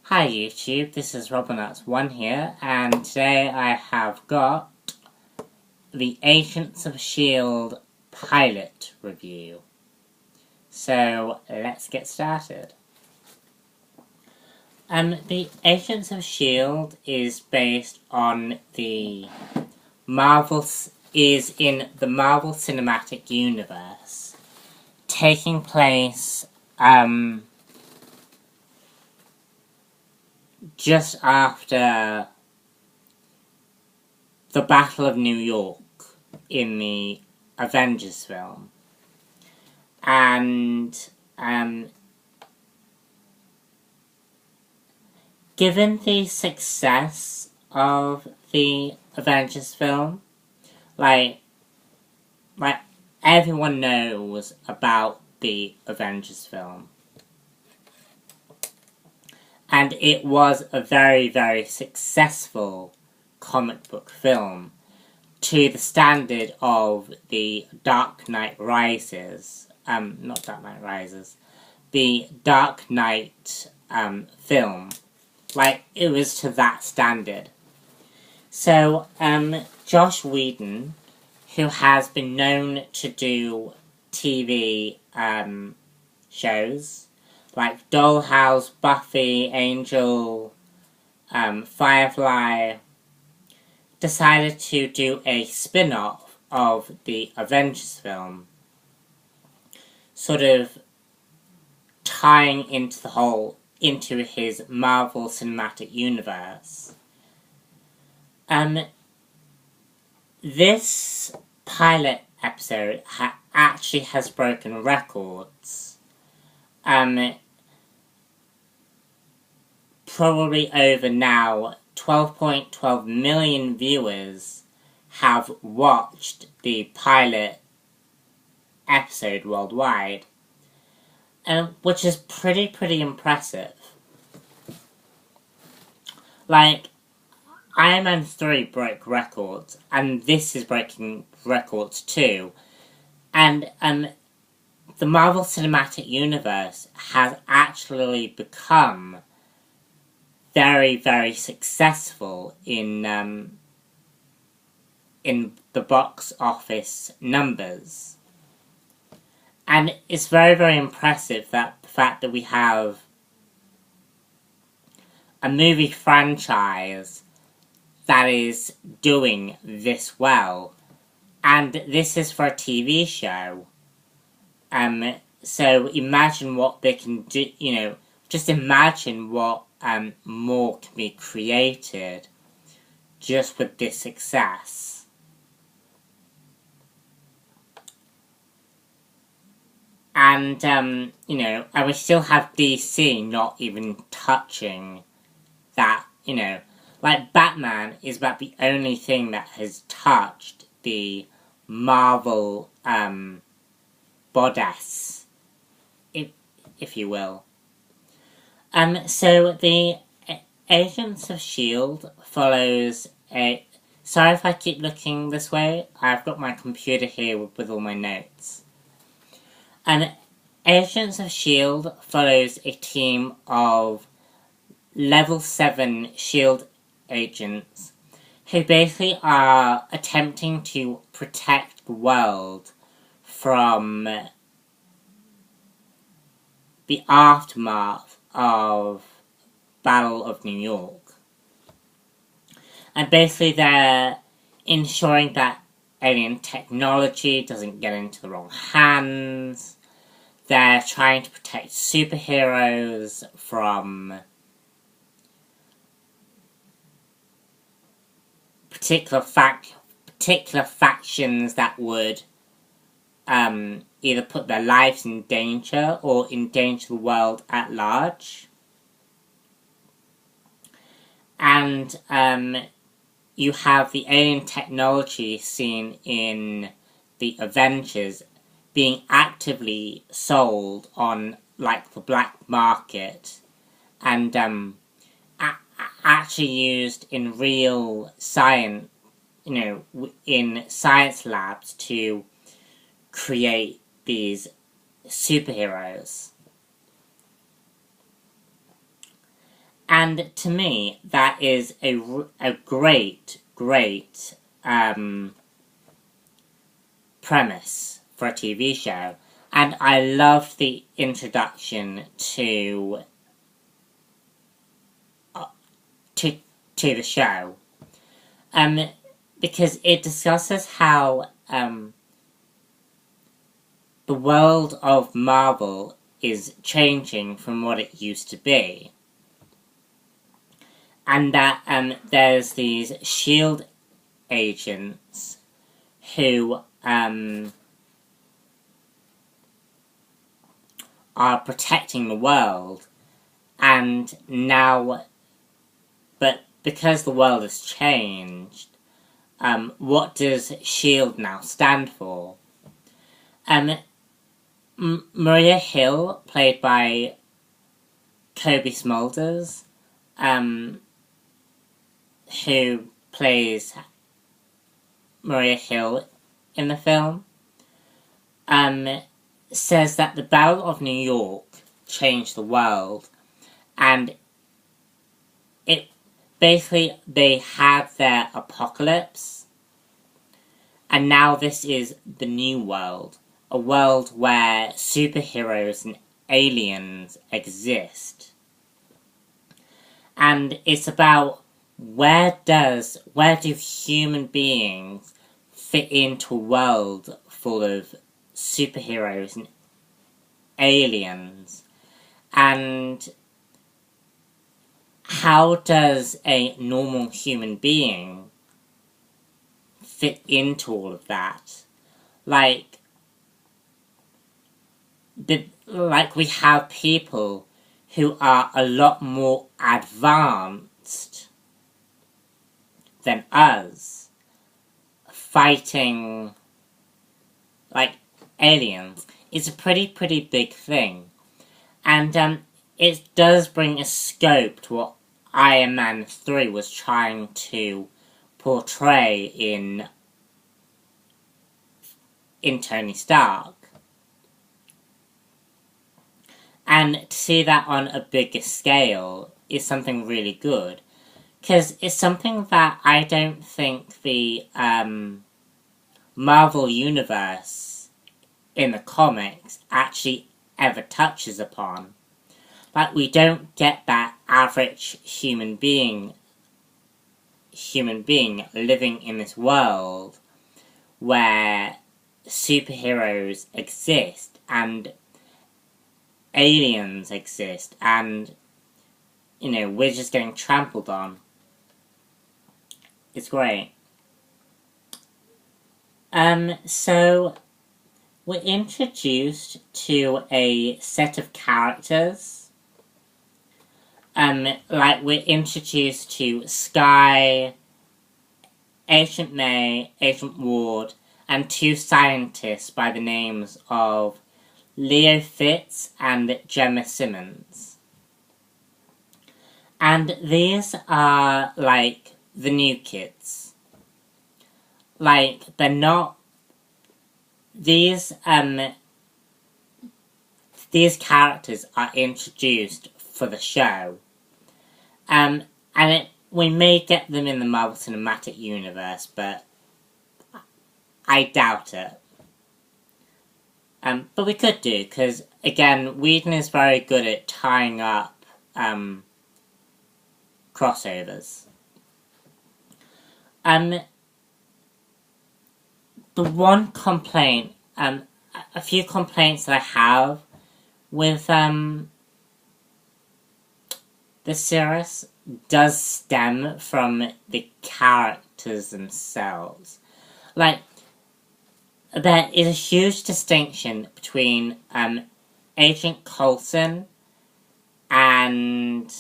Hi YouTube, this is Robinnuts1 here, and today I have got the Agents of S.H.E.I.L.D. pilot review. So let's get started. The Agents of S.H.E.I.L.D. is based on the is in the Marvel Cinematic Universe, taking place just after the Battle of New York in the Avengers film. And given the success of the Avengers film, like everyone knows about the Avengers film. And it was a very, very successful comic book film to the standard of the Dark Knight Rises. Not Dark Knight Rises. The Dark Knight film. Like, it was to that standard. So, Joss Whedon, who has been known to do TV shows like Dollhouse, Buffy, Angel, Firefly, decided to do a spin-off of the Avengers film, sort of tying into his Marvel Cinematic Universe. This pilot episode actually has broken records. Probably over now 12.12 million viewers have watched the pilot episode worldwide, which is pretty impressive. Like, Iron Man 3 broke records, and this is breaking records too. And the Marvel Cinematic Universe has actually become very successful in the box office numbers. And it's very impressive that the fact that we have a movie franchise that is doing this well. And this is for a TV show. So imagine what they can do, just imagine what more can be created just with this success. And, and we still have DC not even touching that, like Batman is about the only thing that has touched the Marvel, bodice, if you will. So the Agents of S.H.E.I.L.D. follows a... Sorry if I keep looking this way, I've got my computer here with all my notes. Agents of S.H.E.I.L.D. follows a team of level 7 S.H.I.E.L.D. agents who basically are attempting to protect the world from the aftermath of Battle of New York. And basically they're ensuring that alien technology doesn't get into the wrong hands. They're trying to protect superheroes from particular factions that would either put their lives in danger or endanger the world at large. And you have the alien technology seen in the Avengers being actively sold on, like, the black market, and actually used in real science, in science labs to create these superheroes. And to me, that is a great premise for a TV show. And I loved the introduction to the show. Because it discusses how the world of Marvel is changing from what it used to be. And that there's these S.H.E.I.L.D agents who are protecting the world, and now, but because the world has changed, what does S.H.E.I.L.D now stand for? Maria Hill, played by Kobe Smulders, who plays Maria Hill in the film, says that the Battle of New York changed the world, and it basically, they had their apocalypse, and now this is the new world, a world where superheroes and aliens exist. And it's about where do human beings fit into a world full of superheroes and aliens, and how does a normal human being fit into all of that? Like we have people who are a lot more advanced than us fighting like aliens. It's a pretty big thing, and it does bring a scope to what Iron Man 3 was trying to portray in Tony Stark. And to see that on a bigger scale is something really good, because it's something that I don't think the Marvel Universe in the comics actually ever touches upon. Like, we don't get that average human being living in this world where superheroes exist and aliens exist, and we're just getting trampled on. It's great. So we're introduced to a set of characters. We're introduced to Skye, Agent May, Agent Ward, and two scientists by the names of Leo Fitz and Gemma Simmons. And these are, like, the new kids. Like, they're not... These characters are introduced for the show. We may get them in the Marvel Cinematic Universe, but I doubt it. But we could do, because, again, Whedon is very good at tying up crossovers. The one complaint, a few complaints that I have with the series does stem from the characters themselves. Like, there is a huge distinction between Agent Coulson and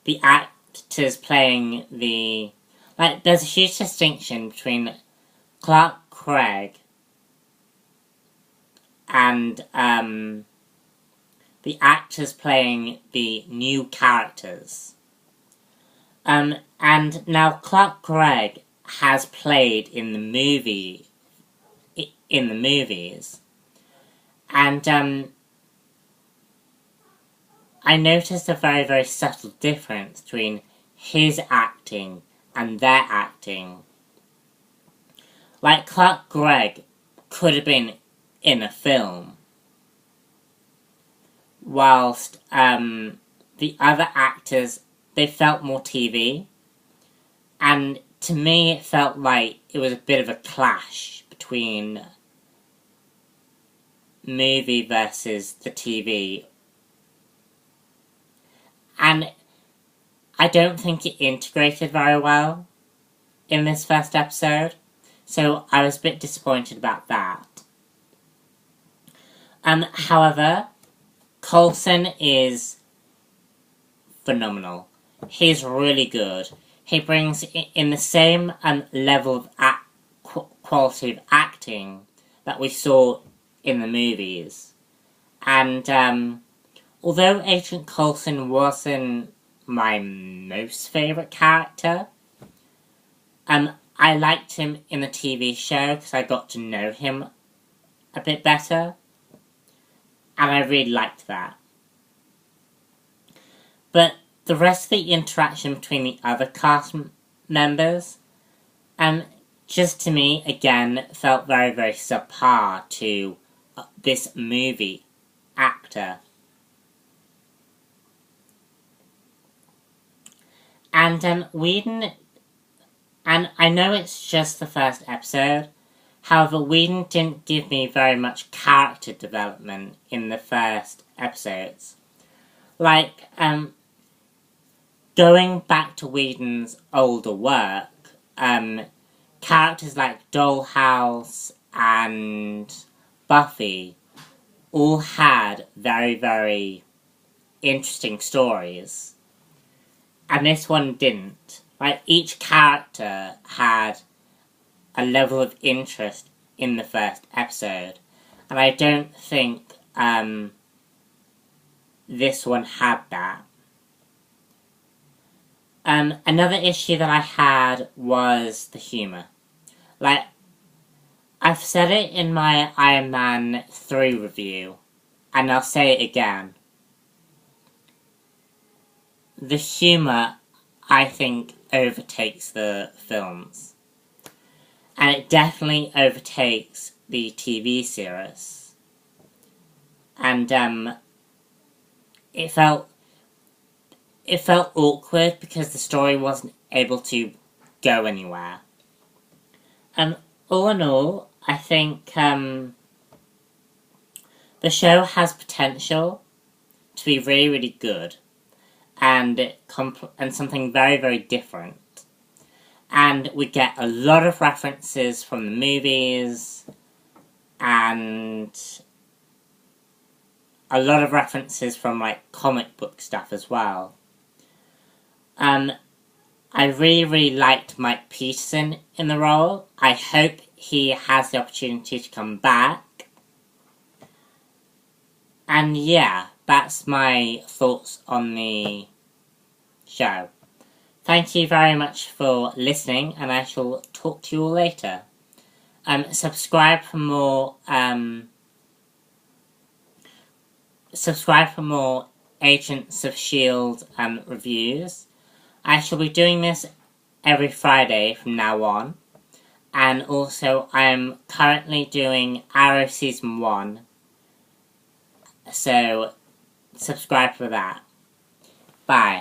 the actors playing the... Like, there's a huge distinction between Clark Gregg and the actors playing the new characters. And now Clark Gregg has played in the movies, and I noticed a very, very subtle difference between his acting and their acting. Like, Clark Gregg could have been in a film, whilst the other actors, they felt more TV, and to me it felt like it was a bit of a clash between movie versus the TV, and I don't think it integrated very well in this first episode, so I was a bit disappointed about that. However, Coulson is phenomenal. He's really good. He brings in the same level of quality of acting that we saw in the movies. And although Agent Coulson wasn't my most favourite character, I liked him in the TV show because I got to know him a bit better, and I really liked that. But the rest of the interaction between the other cast members, just to me, again, felt very, very subpar to this movie actor. And Whedon, and I know it's just the first episode, however, Whedon didn't give me very much character development in the first episodes. Like, going back to Whedon's older work, characters like Dollhouse and Buffy all had very, very interesting stories. And this one didn't. Like, each character had a level of interest in the first episode. And I don't think this one had that. Another issue that I had was the humour. Like, I've said it in my Iron Man 3 review, and I'll say it again. The humour, I think, overtakes the films. And it definitely overtakes the TV series. And it felt awkward because the story wasn't able to go anywhere. All in all, I think the show has potential to be really, really good, and something very, very different. And we get a lot of references from the movies, and a lot of references from, like, comic book stuff as well. I really, really liked Mike Peterson in the role. I hope he has the opportunity to come back. And yeah, that's my thoughts on the show. Thank you very much for listening, and I shall talk to you all later. Subscribe for more Agents of S.H.E.I.L.D. reviews. I shall be doing this every Friday from now on. And also, I'm currently doing Arrow Season 1. So, subscribe for that. Bye.